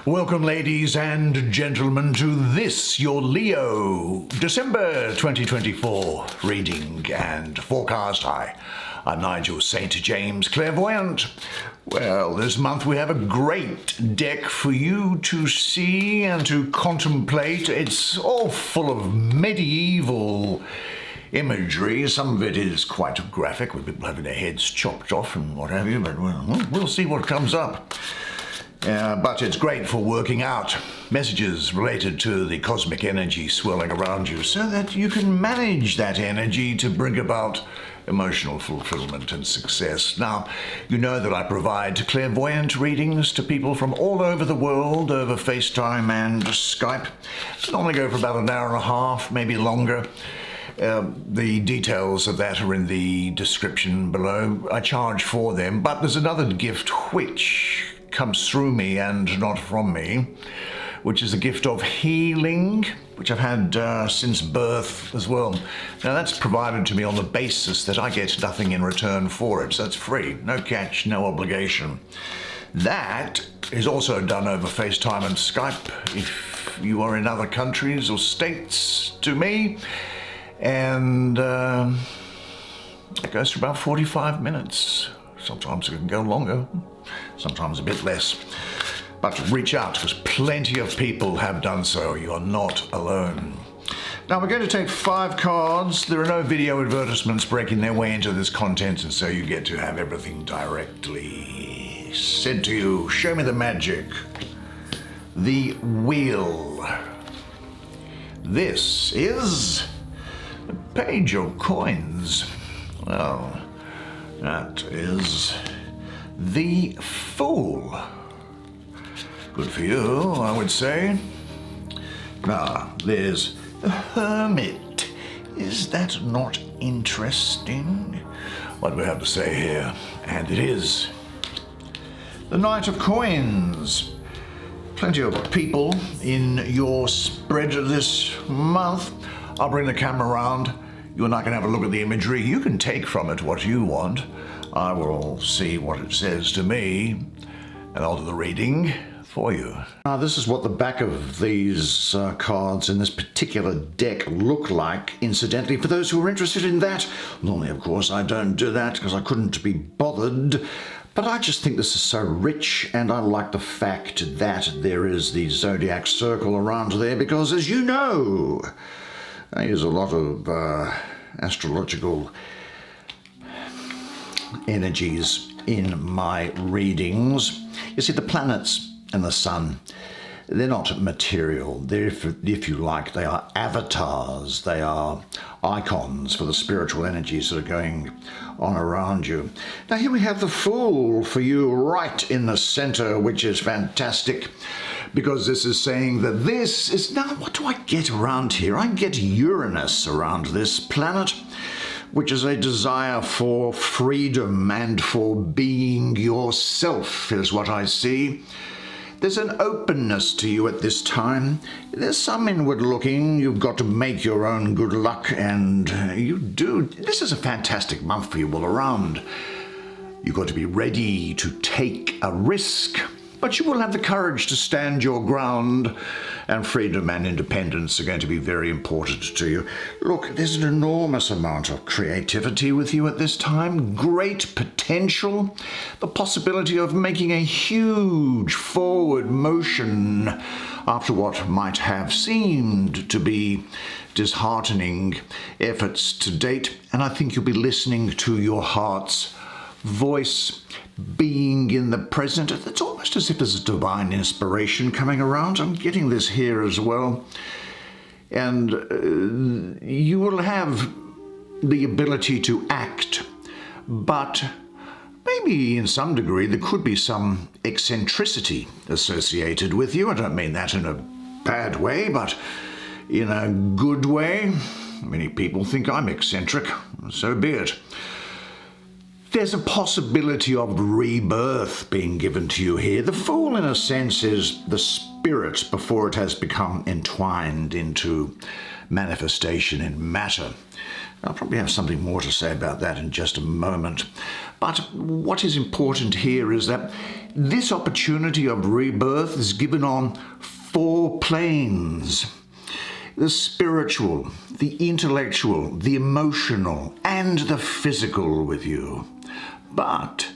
Welcome, ladies and gentlemen, to this, your Leo, December 2024 reading and forecast. Hi, I'm Nigel, St. James Clairvoyant. Well, this month we have a great deck for you to see and to contemplate. It's all full of medieval imagery. Some of it is quite graphic, with people having their heads chopped off and what have you, but we'll see what comes up. But it's great for working out messages related to the cosmic energy swirling around you so that you can manage that energy to bring about emotional fulfillment and success. Now, you know that I provide clairvoyant readings to people from all over the world over FaceTime and Skype. They normally go for about an hour and a half, maybe longer. The details of that are in the description below. I charge for them, but there's another gift which comes through me and not from me, which is a gift of healing, which I've had since birth as well. Now that's provided to me on the basis that I get nothing in return for it, so it's free, no catch, no obligation. That is also done over FaceTime and Skype if you are in other countries or states to me, and it goes for about 45 minutes. Sometimes it can go longer, sometimes a bit less. But reach out, because plenty of people have done so. You are not alone. Now we're going to take 5 cards. There are no video advertisements breaking their way into this content, and so you get to have everything directly said to you. Show me the magic. The Wheel. This is a page of coins. Well, that is the Fool. Good for you, I would say. Now, there's the Hermit. Is that not interesting? What do we have to say here? And it is the Knight of Coins. Plenty of people in your spread this month. I'll bring the camera around. You and I can have a look at the imagery. You can take from it what you want. I will see what it says to me, and I'll do the reading for you. Now, this is what the back of these cards in this particular deck look like, incidentally, for those who are interested in that. Normally, of course, I don't do that because I couldn't be bothered, but I just think this is so rich, and I like the fact that there is the zodiac circle around there because, as you know, I use a lot of astrological energies in my readings. You see, the planets and the sun, they're not material. They're, if you like, they are avatars. They are icons for the spiritual energies that are going on around you. Now here we have the Fool for you right in the center, which is fantastic, because this is saying that this is, now what do I get around here? I get Uranus around this planet, which is a desire for freedom and for being yourself, is what I see. There's an openness to you at this time. There's some inward looking. You've got to make your own good luck, and you do. This is a fantastic month for you all around. You've got to be ready to take a risk, but you will have the courage to stand your ground, and freedom and independence are going to be very important to you. Look, there's an enormous amount of creativity with you at this time, great potential, the possibility of making a huge forward motion after what might have seemed to be disheartening efforts to date, and I think you'll be listening to your heart's voice, being in the present. It's almost as if there's a divine inspiration coming around. I'm getting this here as well. And you will have the ability to act, but maybe in some degree there could be some eccentricity associated with you. I don't mean that in a bad way, but in a good way. Many people think I'm eccentric, so be it. There's a possibility of rebirth being given to you here. The Fool, in a sense, is the spirit before it has become entwined into manifestation in matter. I'll probably have something more to say about that in just a moment. But what is important here is that this opportunity of rebirth is given on 4 planes: the spiritual, the intellectual, the emotional, and the physical with you. But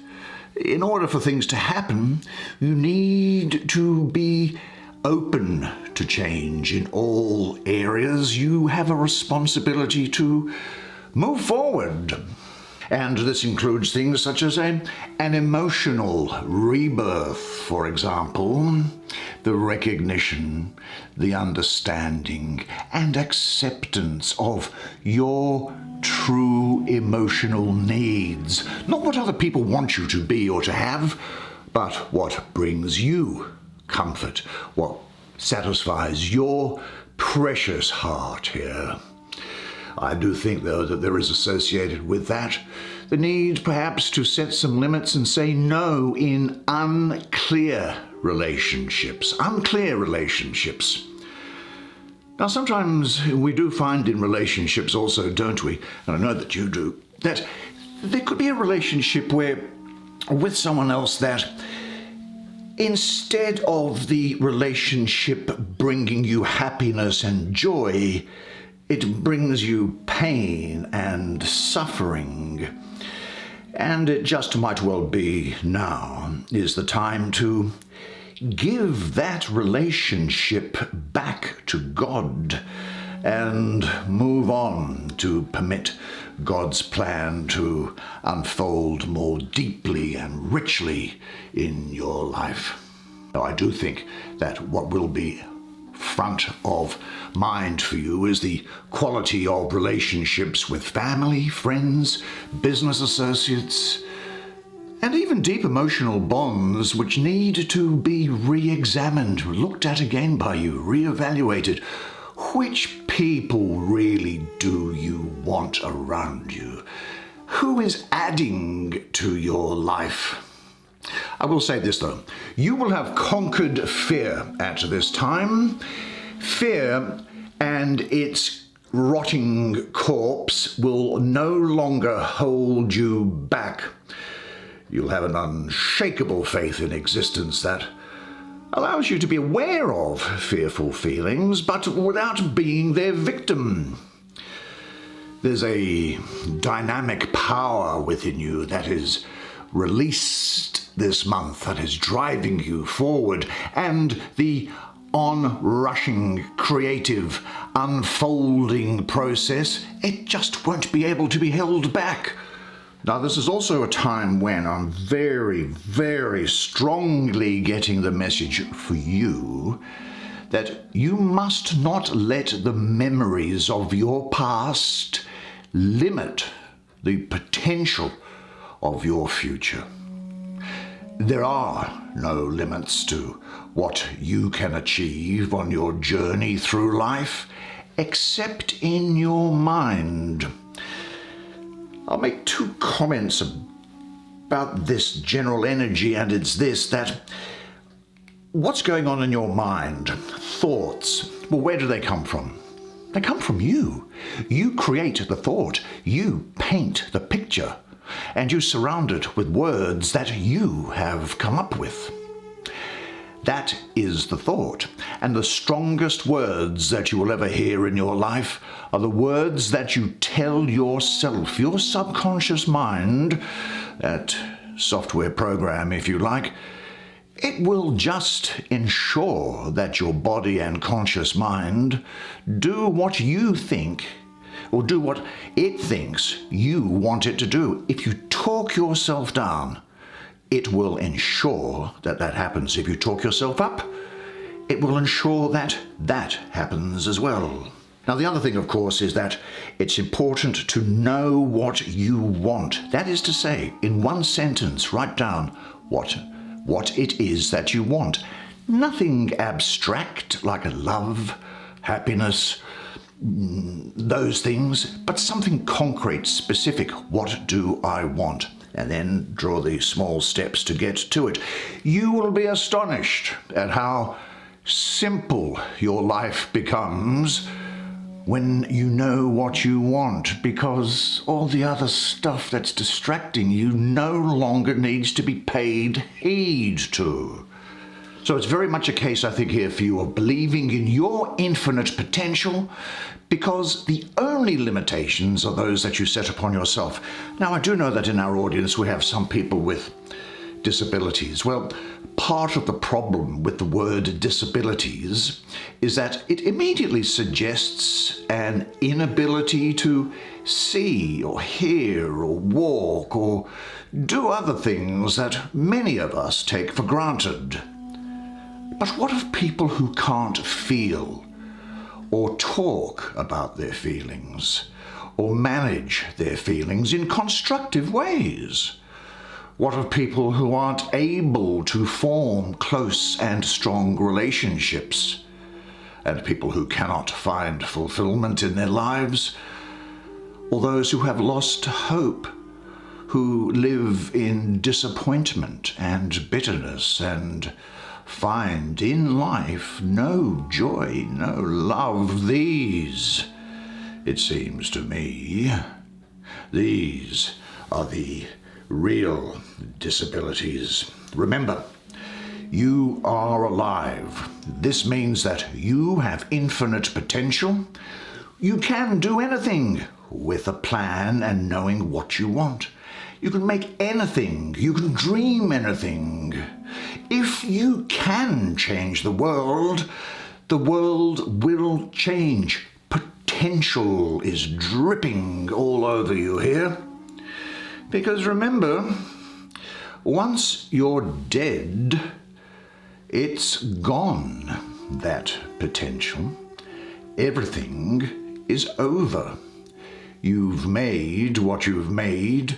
in order for things to happen, you need to be open to change in all areas. You have a responsibility to move forward. And this includes things such as an emotional rebirth, for example, the recognition, the understanding, and acceptance of your true emotional needs. Not what other people want you to be or to have, but what brings you comfort, what satisfies your precious heart here. I do think, though, that there is associated with that the need perhaps to set some limits and say no in unclear relationships. Now, sometimes we do find in relationships also, don't we, and I know that you do, that there could be a relationship where with someone else that instead of the relationship bringing you happiness and joy, it brings you pain and suffering. And it just might well be now is the time to give that relationship back to God and move on to permit God's plan to unfold more deeply and richly in your life. Now, I do think that what will be front of mind for you is the quality of relationships with family, friends, business associates, and even deep emotional bonds which need to be re-examined, looked at again by you, re-evaluated. Which people really do you want around you? Who is adding to your life? I will say this, though. You will have conquered fear at this time. Fear and its rotting corpse will no longer hold you back. You'll have an unshakable faith in existence that allows you to be aware of fearful feelings, but without being their victim. There's a dynamic power within you that is released this month that is driving you forward, and the onrushing, creative, unfolding process, it just won't be able to be held back. Now, this is also a time when I'm very, very strongly getting the message for you that you must not let the memories of your past limit the potential of your future. There are no limits to what you can achieve on your journey through life, except in your mind. I'll make 2 comments about this general energy, and it's this, that what's going on in your mind, thoughts, well, where do they come from? They come from you. You create the thought. You paint the picture. And you surround it with words that you have come up with. That is the thought. And the strongest words that you will ever hear in your life are the words that you tell yourself, your subconscious mind, that software program, if you like. It will just ensure that your body and conscious mind do what you think, or do what it thinks you want it to do. If you talk yourself down, it will ensure that that happens. If you talk yourself up, it will ensure that that happens as well. Now, the other thing, of course, is that it's important to know what you want. That is to say, in one sentence, write down what it is that you want. Nothing abstract like love, happiness, those things, but something concrete, specific. What do I want? And then draw the small steps to get to it. You will be astonished at how simple your life becomes when you know what you want, because all the other stuff that's distracting you no longer needs to be paid heed to. So it's very much a case, I think, here for you of believing in your infinite potential, because the only limitations are those that you set upon yourself. Now, I do know that in our audience we have some people with disabilities. Well, part of the problem with the word disabilities is that it immediately suggests an inability to see or hear or walk or do other things that many of us take for granted. But what of people who can't feel or talk about their feelings or manage their feelings in constructive ways? What of people who aren't able to form close and strong relationships? And people who cannot find fulfillment in their lives? Or those who have lost hope, who live in disappointment and bitterness and find in life no joy, no love? These, it seems to me, these are the real disabilities. Remember, you are alive. This means that you have infinite potential. You can do anything with a plan and knowing what you want. You can make anything. You can dream anything. If you can change the world will change. Potential is dripping all over you here. Because remember, once you're dead, it's gone, that potential. Everything is over. You've made what you've made.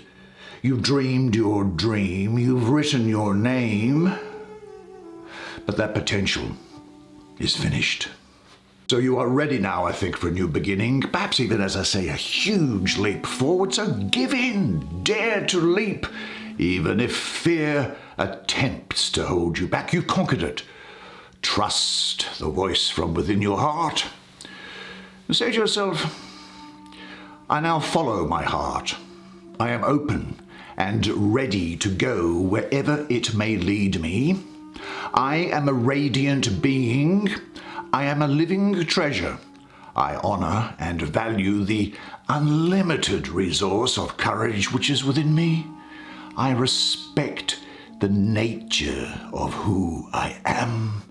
You've dreamed your dream. You've written your name. But that potential is finished. So you are ready now, I think, for a new beginning. Perhaps even, as I say, a huge leap forward. So give in. Dare to leap. Even if fear attempts to hold you back, you've conquered it. Trust the voice from within your heart. And say to yourself, I now follow my heart. I am open and ready to go wherever it may lead me. I am a radiant being. I am a living treasure. I honor and value the unlimited resource of courage which is within me. I respect the nature of who I am.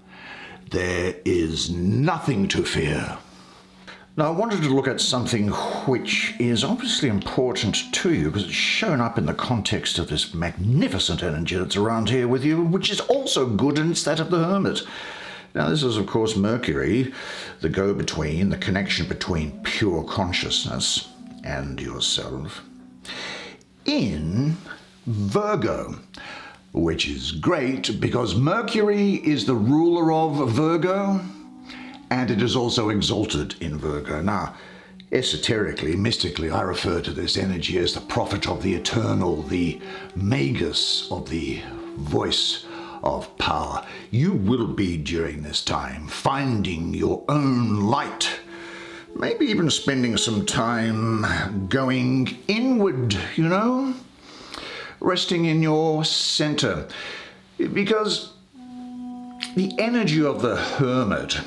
There is nothing to fear. Now, I wanted to look at something which is obviously important to you because it's shown up in the context of this magnificent energy that's around here with you, which is also good, and it's that of the Hermit. Now, this is, of course, Mercury, the go-between, the connection between pure consciousness and yourself, in Virgo, which is great because Mercury is the ruler of Virgo, and it is also exalted in Virgo. Now, esoterically, mystically, I refer to this energy as the prophet of the eternal, the magus of the voice of power. You will be, during this time, finding your own light, maybe even spending some time going inward, resting in your center, because the energy of the Hermit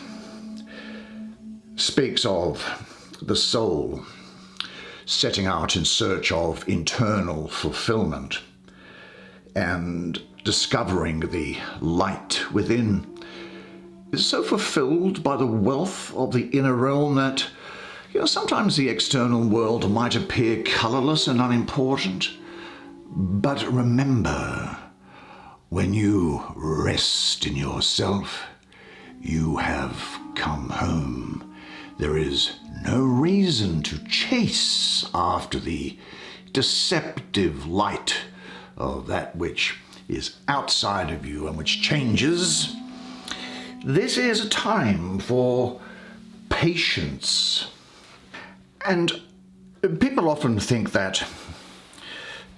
speaks of the soul setting out in search of internal fulfillment and discovering the light within. Is so fulfilled by the wealth of the inner realm that sometimes the external world might appear colorless and unimportant. But remember, when you rest in yourself, you have come home. There is no reason to chase after the deceptive light of that which is outside of you and which changes. This is a time for patience. And people often think that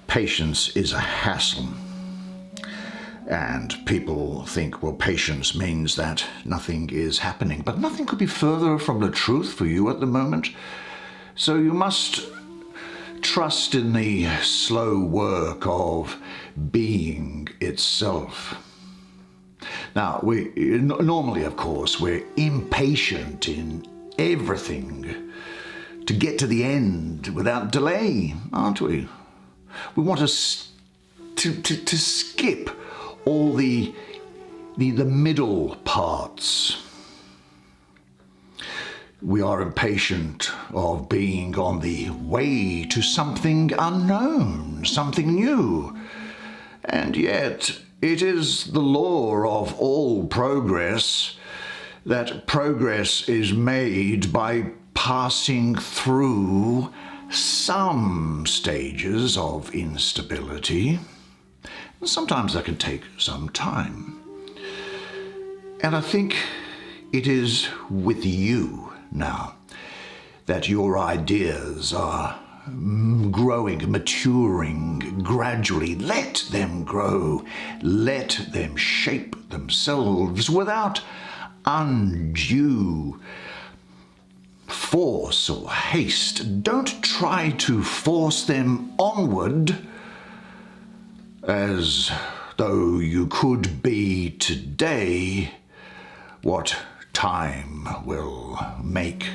patience is a hassle. And people think, well, patience means that nothing is happening. But nothing could be further from the truth for you at the moment. So you must trust in the slow work of being itself. Now, normally, of course, we're impatient in everything to get to the end without delay, aren't we? We want to skip all the middle parts. We are impatient of being on the way to something unknown, something new. And yet, it is the law of all progress that progress is made by passing through some stages of instability. Sometimes that can take some time. And I think it is with you now that your ideas are growing, maturing gradually. Let them grow. Let them shape themselves without undue force or haste. Don't try to force them onward as though you could be today what time will make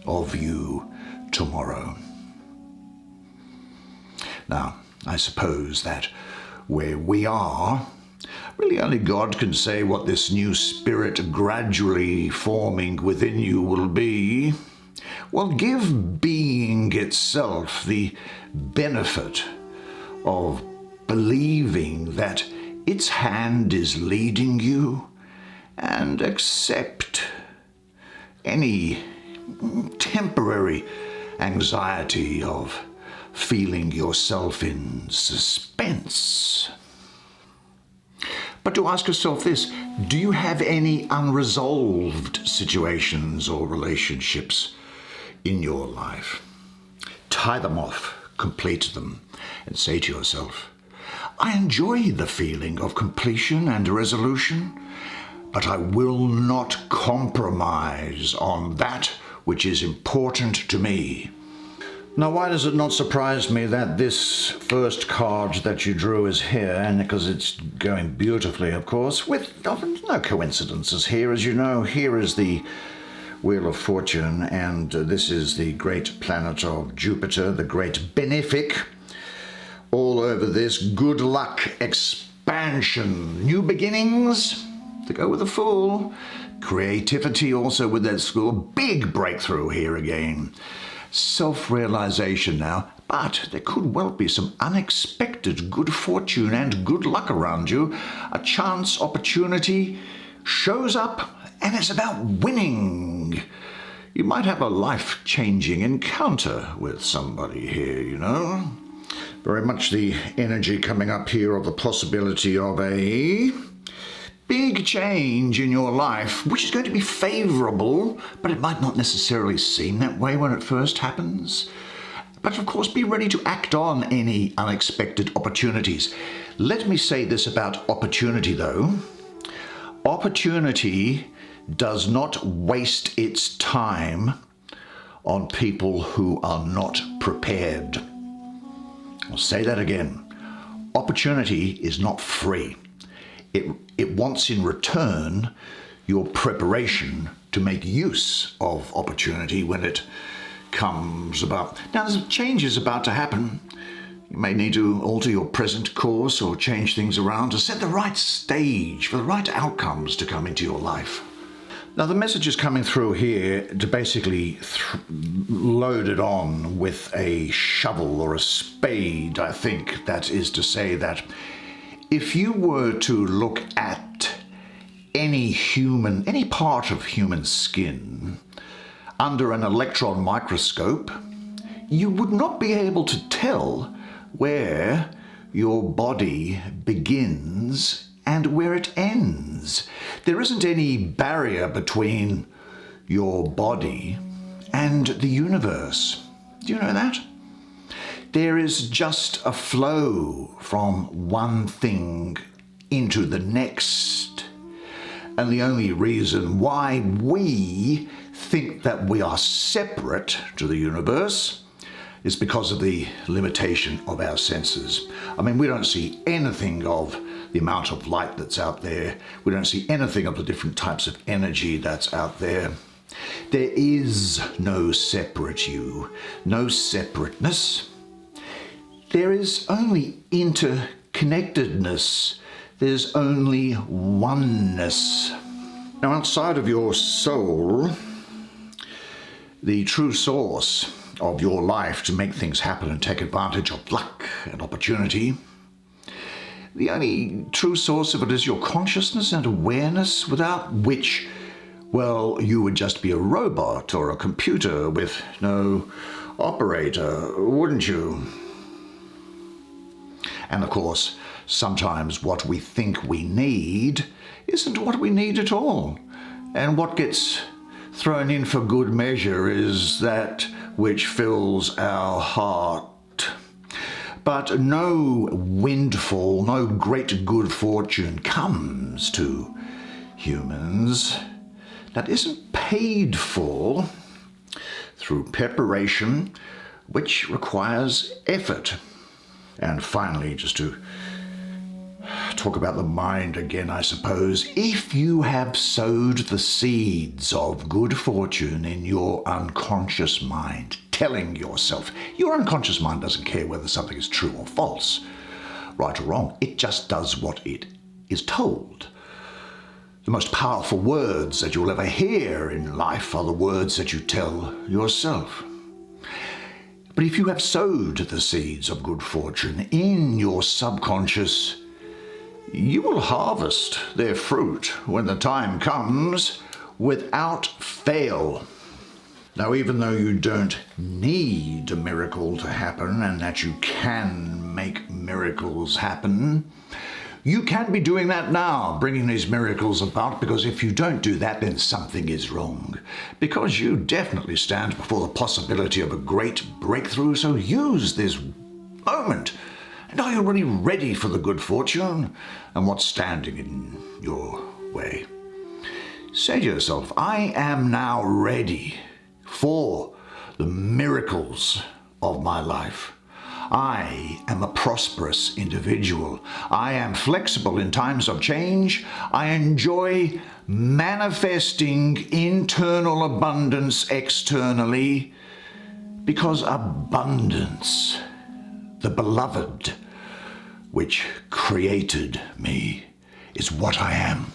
of you tomorrow. Now, I suppose that where we are, really only God can say what this new spirit gradually forming within you will be. Well, give being itself the benefit of believing that its hand is leading you, and accept any temporary anxiety of feeling yourself in suspense. But to ask yourself this, do you have any unresolved situations or relationships in your life? Tie them off, complete them, and say to yourself, I enjoy the feeling of completion and resolution, but I will not compromise on that which is important to me. Now, why does it not surprise me that this first card that you drew is here, and because it's going beautifully, of course, with no coincidences here, as you know. Here is the Wheel of Fortune, and this is the great planet of Jupiter, the great benefic. All over this, good luck, expansion, new beginnings, to go with the Fool. Creativity also with that school, big breakthrough here again. Self-realization now, but there could well be some unexpected good fortune and good luck around you. A chance opportunity shows up and it's about winning. You might have a life-changing encounter with somebody here, you know. Very much the energy coming up here of the possibility of a big change in your life, which is going to be favorable, but it might not necessarily seem that way when it first happens. But of course, be ready to act on any unexpected opportunities. Let me say this about opportunity, though. Opportunity does not waste its time on people who are not prepared. I'll say that again. Opportunity is not free. It wants in return your preparation to make use of opportunity when it comes about. Now, there's a change is about to happen. You may need to alter your present course or change things around to set the right stage for the right outcomes to come into your life. Now, the message is coming through here to basically load it on with a shovel or a spade, I think. That is to say that if you were to look at any part of human skin under an electron microscope, you would not be able to tell where your body begins and where it ends. There isn't any barrier between your body and the universe. Do you know that? There is just a flow from one thing into the next. And the only reason why we think that we are separate to the universe is because of the limitation of our senses. I mean, we don't see anything of the amount of light that's out there. We don't see anything of the different types of energy that's out there. There is no separate you, no separateness. There is only interconnectedness. There's only oneness. Now, outside of your soul, the true source of your life to make things happen and take advantage of luck and opportunity, the only true source of it is your consciousness and awareness, without which, well, you would just be a robot or a computer with no operator, wouldn't you? And of course, sometimes what we think we need isn't what we need at all. And what gets thrown in for good measure is that which fills our heart. But no windfall, no great good fortune comes to humans that isn't paid for through preparation, which requires effort. And finally, just to talk about the mind again, I suppose, if you have sowed the seeds of good fortune in your unconscious mind, telling yourself, your unconscious mind doesn't care whether something is true or false, right or wrong, it just does what it is told. The most powerful words that you'll ever hear in life are the words that you tell yourself. But if you have sowed the seeds of good fortune in your subconscious, you will harvest their fruit when the time comes without fail. Now, even though you don't need a miracle to happen and that you can make miracles happen, you can be doing that now, bringing these miracles about, because if you don't do that, then something is wrong. Because you definitely stand before the possibility of a great breakthrough, so use this moment. And are you really ready for the good fortune and what's standing in your way? Say to yourself, I am now ready for the miracles of my life. I am a prosperous individual. I am flexible in times of change. I enjoy manifesting internal abundance externally, because abundance, the beloved, which created me, is what I am.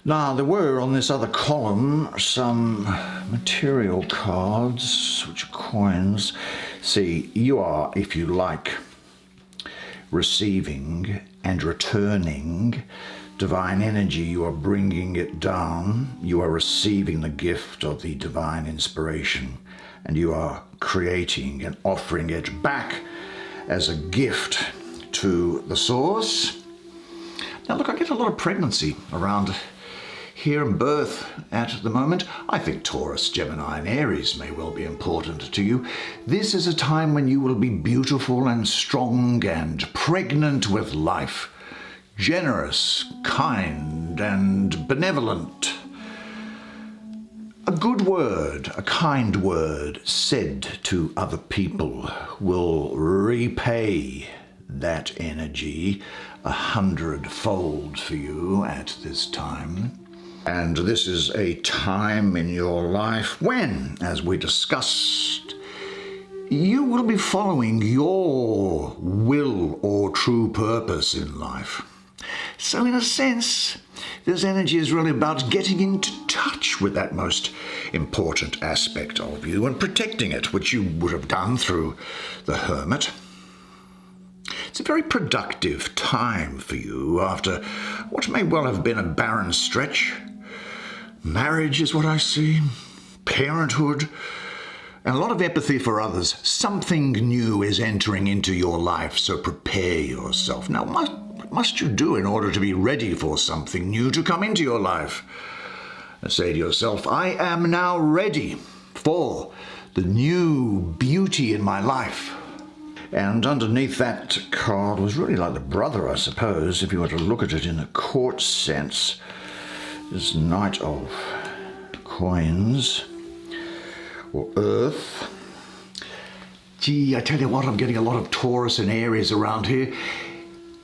Now, there were on this other column some material cards, which are coins. See, you are, if you like, receiving and returning divine energy. You are bringing it down. You are receiving the gift of the divine inspiration, and you are creating and offering it back as a gift to the source. Now, look, I get a lot of pregnancy around here and birth at the moment. I think Taurus, Gemini, and Aries may well be important to you. This is a time when you will be beautiful and strong and pregnant with life, generous, kind, and benevolent. A good word, a kind word said to other people will repay that energy 100-fold for you at this time. And this is a time in your life when, as we discussed, you will be following your will or true purpose in life. So in a sense, this energy is really about getting into touch with that most important aspect of you and protecting it, which you would have done through the Hermit. It's a very productive time for you after what may well have been a barren stretch. Marriage is what I see, parenthood, and a lot of empathy for others. Something new is entering into your life, so prepare yourself. Now, what must you do in order to be ready for something new to come into your life? Say to yourself, I am now ready for the new beauty in my life. And underneath that card was really like the brother, I suppose, if you were to look at it in a court sense. This Knight of Coins, or Earth. Gee, I tell you what, I'm getting a lot of Taurus and Aries around here.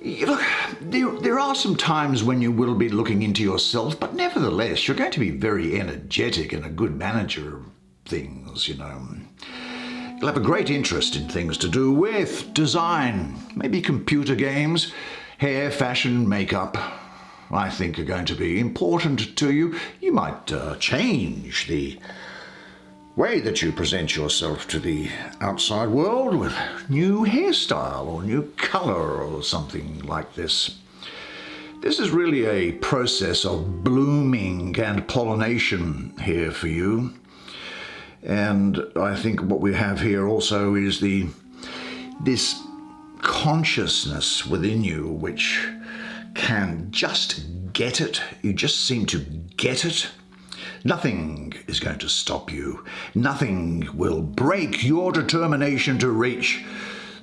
Look, there are some times when you will be looking into yourself, but nevertheless, you're going to be very energetic and a good manager of things, you know. You'll have a great interest in things to do with design, maybe computer games, hair, fashion, makeup, I think are going to be important to you. You might change the way that you present yourself to the outside world with new hairstyle or new color or something like this. This is really a process of blooming and pollination here for you. And I think what we have here also is this consciousness within you which can just get it. You just seem to get it. Nothing is going to stop you. Nothing will break your determination to reach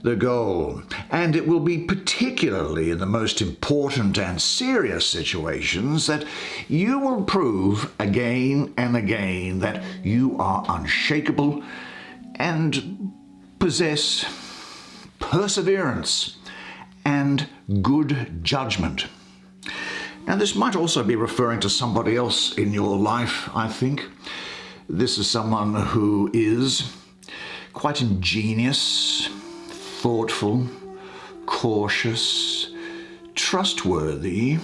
the goal. And it will be particularly in the most important and serious situations that you will prove again and again that you are unshakable and possess perseverance and good judgment. Now, this might also be referring to somebody else in your life, I think. This is someone who is quite ingenious, thoughtful, cautious, trustworthy,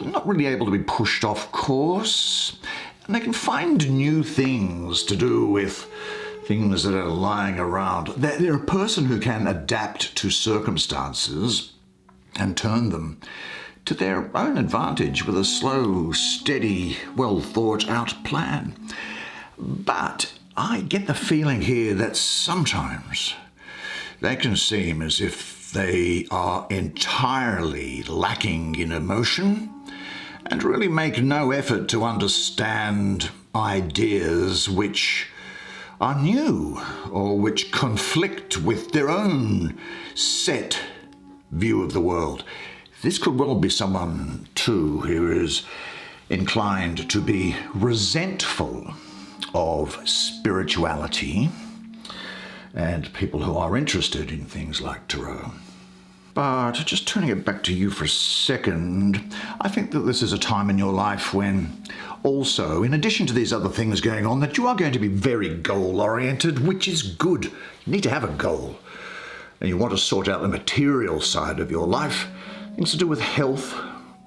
not really able to be pushed off course, and they can find new things to do with things that are lying around. They're a person who can adapt to circumstances and turn them to their own advantage with a slow, steady, well-thought-out plan. But I get the feeling here that sometimes they can seem as if they are entirely lacking in emotion and really make no effort to understand ideas which are new or which conflict with their own set view of the world. This could well be someone, too, who is inclined to be resentful of spirituality and people who are interested in things like tarot. But just turning it back to you for a second, I think that this is a time in your life when also, in addition to these other things going on, that you are going to be very goal-oriented, which is good. You need to have a goal. And you want to sort out the material side of your life, things to do with health,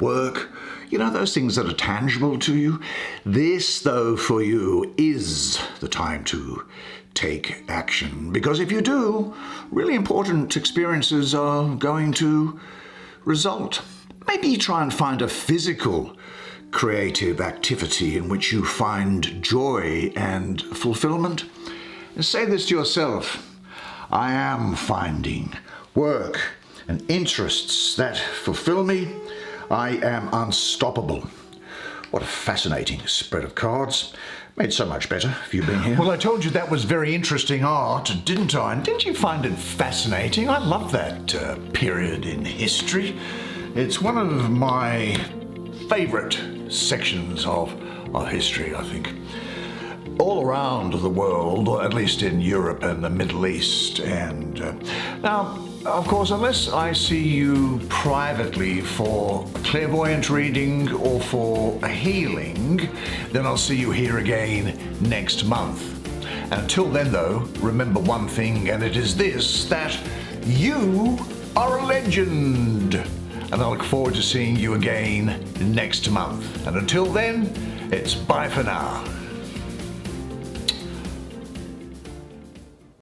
work, you know, those things that are tangible to you. This, though, for you is the time to take action. Because if you do, really important experiences are going to result. Maybe try and find a physical creative activity in which you find joy and fulfillment. And say this to yourself: I am finding work and interests that fulfill me. I am unstoppable. What a fascinating spread of cards. Made so much better if you've been here. Well, I told you that was very interesting art, didn't I? And didn't you find it fascinating? I love that period in history. It's one of my favourite sections of history, I think. All around the world, or at least in Europe and the Middle East. And now, of course, unless I see you privately for a clairvoyant reading or for a healing, then I'll see you here again next month. And until then, though, remember one thing, and it is this, that you are a legend. And I look forward to seeing you again next month. And until then, it's bye for now.